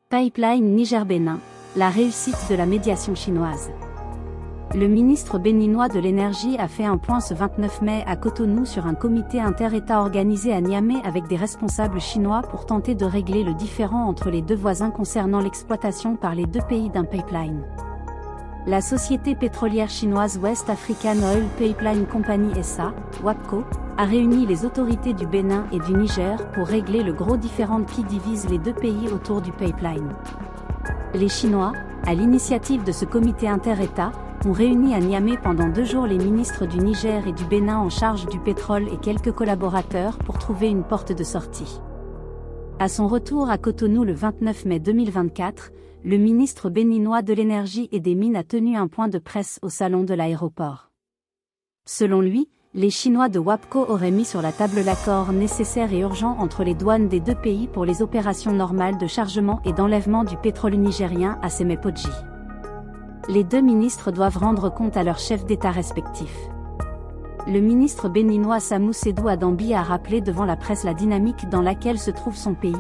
Pipeline Niger-Bénin, la réussite de la médiation chinoise. Le ministre béninois de l'énergie a fait un point ce 29 mai à Cotonou sur un comité inter-État organisé à Niamey avec des responsables chinois pour tenter de régler le différend entre les deux voisins concernant l'exploitation par les deux pays d'un pipeline. La société pétrolière chinoise West African Oil Pipeline Company SA, WAPCO, a réuni les autorités du Bénin et du Niger pour régler le gros différend qui divise les deux pays autour du pipeline. Les Chinois, à l'initiative de ce comité inter-État, ont réuni à Niamey pendant 2 jours les ministres du Niger et du Bénin en charge du pétrole et quelques collaborateurs pour trouver une porte de sortie. À son retour à Cotonou le 29 mai 2024, le ministre béninois de l'énergie et des mines a tenu un point de presse au salon de l'aéroport. Selon lui, les Chinois de WAPCO auraient mis sur la table l'accord nécessaire et urgent entre les douanes des deux pays pour les opérations normales de chargement et d'enlèvement du pétrole nigérien à Semépodji. Les deux ministres doivent rendre compte à leurs chefs d'État respectifs. Le ministre béninois Samou Sédou Adambi a rappelé devant la presse la dynamique dans laquelle se trouve son pays.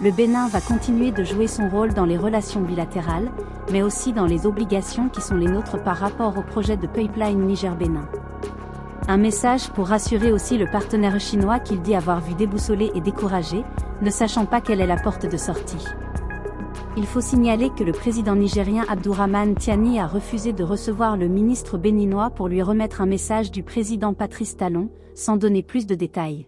Le Bénin va continuer de jouer son rôle dans les relations bilatérales, mais aussi dans les obligations qui sont les nôtres par rapport au projet de pipeline Niger-Bénin. Un message pour rassurer aussi le partenaire chinois qu'il dit avoir vu déboussolé et découragé, ne sachant pas quelle est la porte de sortie. Il faut signaler que le président nigérien Abdourahmane Tiani a refusé de recevoir le ministre béninois pour lui remettre un message du président Patrice Talon, sans donner plus de détails.